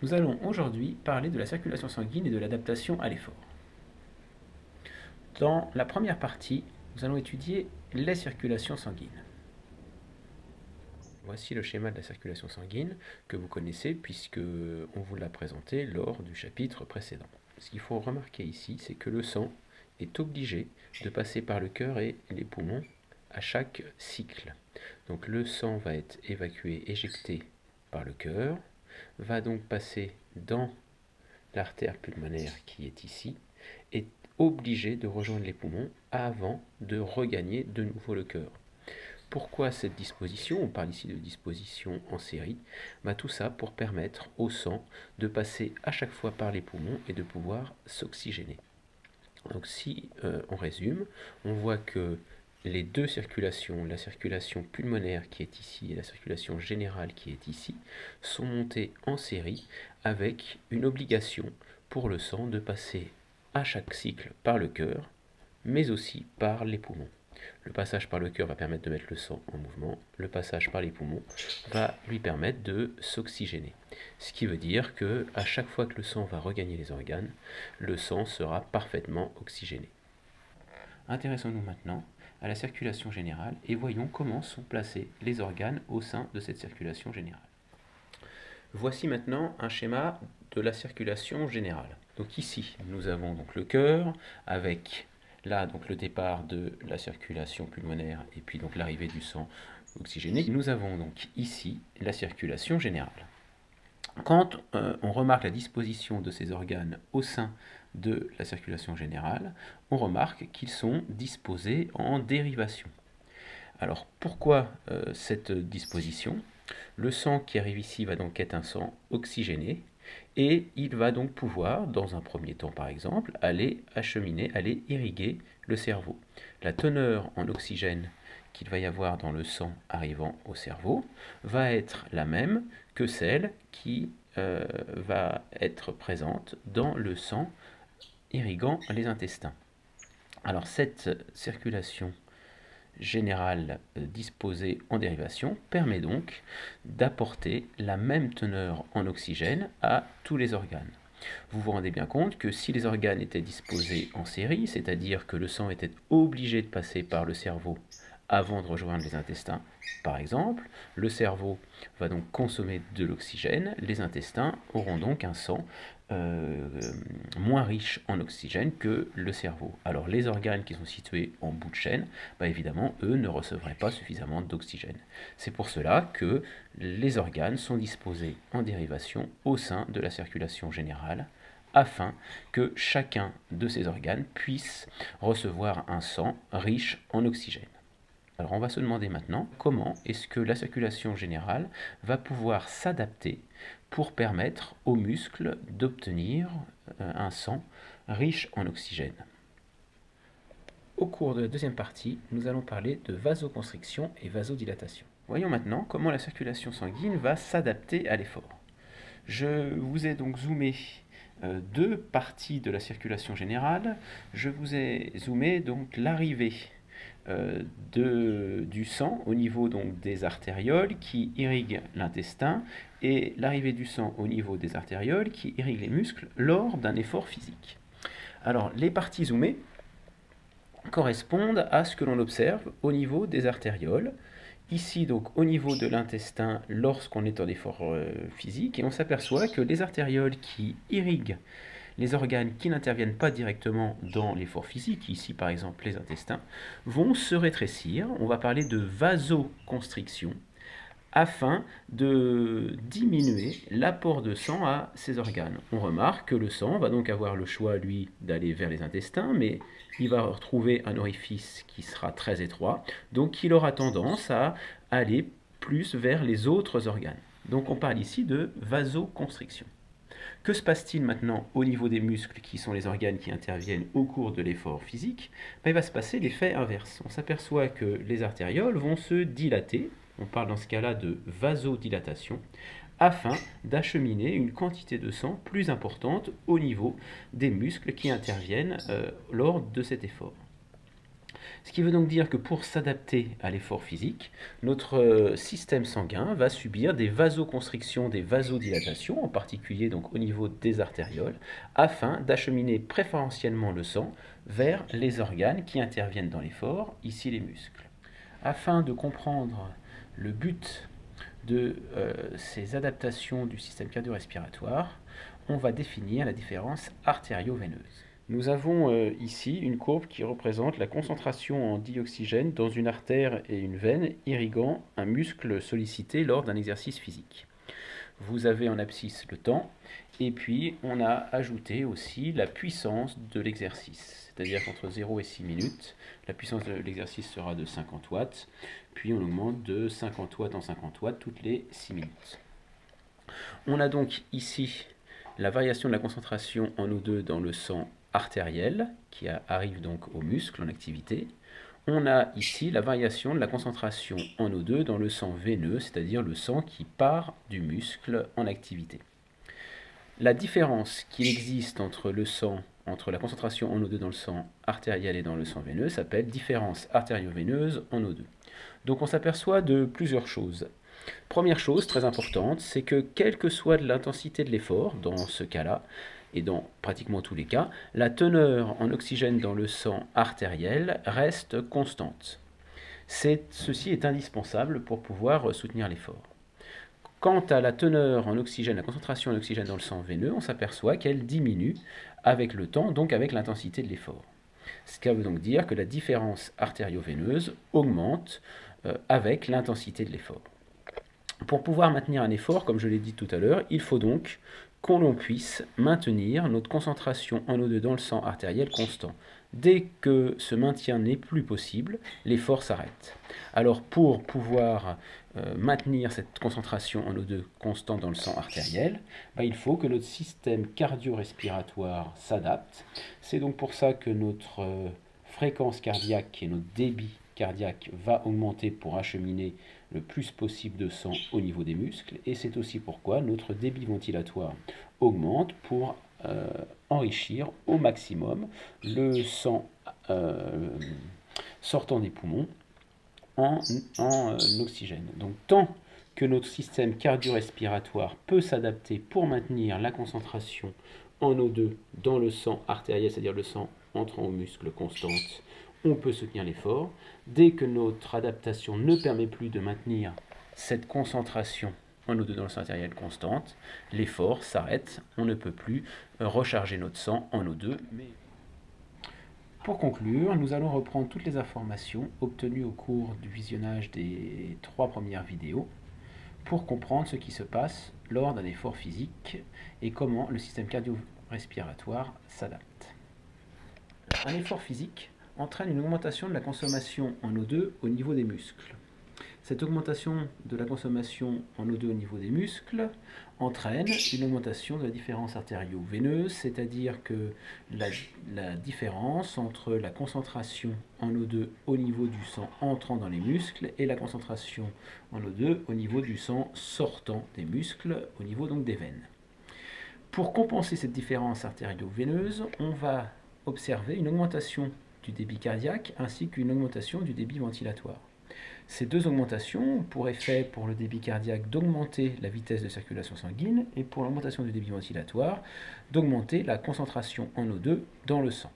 Nous allons aujourd'hui parler de la circulation sanguine et de l'adaptation à l'effort. Dans la première partie, nous allons étudier les circulations sanguines. Voici le schéma de la circulation sanguine que vous connaissez puisque on vous l'a présenté lors du chapitre précédent. Ce qu'il faut remarquer ici, c'est que le sang est obligé de passer par le cœur et les poumons à chaque cycle. Donc le sang va être évacué, éjecté par le cœur, va donc passer dans l'artère pulmonaire qui est ici, est obligé de rejoindre les poumons avant de regagner de nouveau le cœur. Pourquoi cette disposition? On parle ici de disposition en série. Tout ça pour permettre au sang de passer à chaque fois par les poumons et de pouvoir s'oxygéner. Donc si on résume, on voit que les deux circulations, la circulation pulmonaire qui est ici et la circulation générale qui est ici, sont montées en série avec une obligation pour le sang de passer à chaque cycle par le cœur, mais aussi par les poumons. Le passage par le cœur va permettre de mettre le sang en mouvement, le passage par les poumons va lui permettre de s'oxygéner. Ce qui veut dire que à chaque fois que le sang va regagner les organes, le sang sera parfaitement oxygéné. Intéressons-nous maintenant à la circulation générale et voyons comment sont placés les organes au sein de cette circulation générale. Voici maintenant un schéma de la circulation générale. Donc ici, nous avons donc le cœur avec là donc le départ de la circulation pulmonaire et puis donc l'arrivée du sang oxygéné. Nous avons donc ici la circulation générale. Quand on remarque la disposition de ces organes au sein de la circulation générale, on remarque qu'ils sont disposés en dérivation. Alors pourquoi cette disposition? Le sang qui arrive ici va donc être un sang oxygéné et il va donc pouvoir, dans un premier temps par exemple, aller acheminer, aller irriguer le cerveau. La teneur en oxygène qu'il va y avoir dans le sang arrivant au cerveau va être la même que celle qui va être présente dans le sang irriguant les intestins. Alors cette circulation générale disposée en dérivation permet donc d'apporter la même teneur en oxygène à tous les organes. Vous vous rendez bien compte que si les organes étaient disposés en série, c'est-à-dire que le sang était obligé de passer par le cerveau avant de rejoindre les intestins, par exemple, le cerveau va donc consommer de l'oxygène, les intestins auront donc un sang moins riche en oxygène que le cerveau. Alors les organes qui sont situés en bout de chaîne, évidemment, eux ne recevraient pas suffisamment d'oxygène. C'est pour cela que les organes sont disposés en dérivation au sein de la circulation générale, afin que chacun de ces organes puisse recevoir un sang riche en oxygène. Alors on va se demander maintenant comment est-ce que la circulation générale va pouvoir s'adapter pour permettre aux muscles d'obtenir un sang riche en oxygène. Au cours de la deuxième partie, nous allons parler de vasoconstriction et vasodilatation. Voyons maintenant comment la circulation sanguine va s'adapter à l'effort. Je vous ai donc zoomé deux parties de la circulation générale. Je vous ai zoomé donc l'arrivée du sang au niveau donc des artérioles qui irriguent l'intestin et l'arrivée du sang au niveau des artérioles qui irriguent les muscles lors d'un effort physique. Alors les parties zoomées correspondent à ce que l'on observe au niveau des artérioles, ici donc au niveau de l'intestin lorsqu'on est en effort physique, et on s'aperçoit que les artérioles qui irriguent les organes qui n'interviennent pas directement dans l'effort physique, ici par exemple les intestins, vont se rétrécir. On va parler de vasoconstriction afin de diminuer l'apport de sang à ces organes. On remarque que le sang va donc avoir le choix, lui, d'aller vers les intestins, mais il va retrouver un orifice qui sera très étroit, donc il aura tendance à aller plus vers les autres organes. Donc on parle ici de vasoconstriction. Que se passe-t-il maintenant au niveau des muscles, qui sont les organes qui interviennent au cours de l'effort physique? Il va se passer l'effet inverse. On s'aperçoit que les artérioles vont se dilater, on parle dans ce cas-là de vasodilatation, afin d'acheminer une quantité de sang plus importante au niveau des muscles qui interviennent lors de cet effort. Ce qui veut donc dire que pour s'adapter à l'effort physique, notre système sanguin va subir des vasoconstrictions, des vasodilatations, en particulier donc au niveau des artérioles, afin d'acheminer préférentiellement le sang vers les organes qui interviennent dans l'effort, ici les muscles. Afin de comprendre le but de ces adaptations du système cardio-respiratoire, on va définir la différence artério-veineuse. Nous avons ici une courbe qui représente la concentration en dioxygène dans une artère et une veine irriguant un muscle sollicité lors d'un exercice physique. Vous avez en abscisse le temps, et puis on a ajouté aussi la puissance de l'exercice, c'est-à-dire qu'entre 0 et 6 minutes, la puissance de l'exercice sera de 50 watts, puis on augmente de 50 watts en 50 watts toutes les 6 minutes. On a donc ici la variation de la concentration en O2 dans le sang artériel, qui arrive donc au muscle en activité. On a ici la variation de la concentration en O2 dans le sang veineux, c'est-à-dire le sang qui part du muscle en activité. La différence qu'il existe entre la concentration en O2 dans le sang artériel et dans le sang veineux s'appelle différence artério-veineuse en O2. Donc on s'aperçoit de plusieurs choses. Première chose très importante, c'est que quelle que soit l'intensité de l'effort, dans ce cas-là, et dans pratiquement tous les cas, la teneur en oxygène dans le sang artériel reste constante. Ceci est indispensable pour pouvoir soutenir l'effort. Quant à la teneur en oxygène, la concentration en oxygène dans le sang veineux, on s'aperçoit qu'elle diminue avec le temps, donc avec l'intensité de l'effort. Ce qui veut donc dire que la différence artério-veineuse augmente avec l'intensité de l'effort. Pour pouvoir maintenir un effort, comme je l'ai dit tout à l'heure, il faut donc qu'on puisse maintenir notre concentration en O2 dans le sang artériel constant. Dès que ce maintien n'est plus possible, l'effort s'arrête. Alors pour pouvoir maintenir cette concentration en O2 constant dans le sang artériel, il faut que notre système cardio-respiratoire s'adapte. C'est donc pour ça que notre fréquence cardiaque et notre débit cardiaque va augmenter pour acheminer le plus possible de sang au niveau des muscles, et c'est aussi pourquoi notre débit ventilatoire augmente pour enrichir au maximum le sang sortant des poumons en oxygène. Donc tant que notre système cardio-respiratoire peut s'adapter pour maintenir la concentration en O2 dans le sang artériel, c'est-à-dire le sang entrant au muscle constante, on peut soutenir l'effort. Dès que notre adaptation ne permet plus de maintenir cette concentration en O2 dans le sang artériel constante, l'effort s'arrête, on ne peut plus recharger notre sang en O2. Pour conclure, nous allons reprendre toutes les informations obtenues au cours du visionnage des 3 premières vidéos pour comprendre ce qui se passe lors d'un effort physique et comment le système cardio-respiratoire s'adapte. Un effort physique entraîne une augmentation de la consommation en O2 au niveau des muscles. Cette augmentation de la consommation en O2 au niveau des muscles entraîne une augmentation de la différence artério-veineuse, c'est-à-dire que la différence entre la concentration en O2 au niveau du sang entrant dans les muscles et la concentration en O2 au niveau du sang sortant des muscles, au niveau donc des veines. Pour compenser cette différence artério-veineuse, on va observer une augmentation du débit cardiaque ainsi qu'une augmentation du débit ventilatoire. Ces deux augmentations ont pour effet pour le débit cardiaque d'augmenter la vitesse de circulation sanguine et pour l'augmentation du débit ventilatoire d'augmenter la concentration en O2 dans le sang.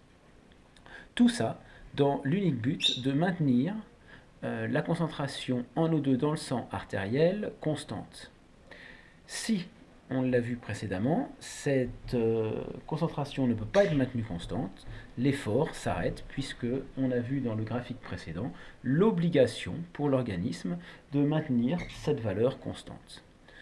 Tout ça dans l'unique but de maintenir la concentration en O2 dans le sang artériel constante. Si on l'a vu précédemment, cette concentration ne peut pas être maintenue constante, l'effort s'arrête puisque on a vu dans le graphique précédent l'obligation pour l'organisme de maintenir cette valeur constante.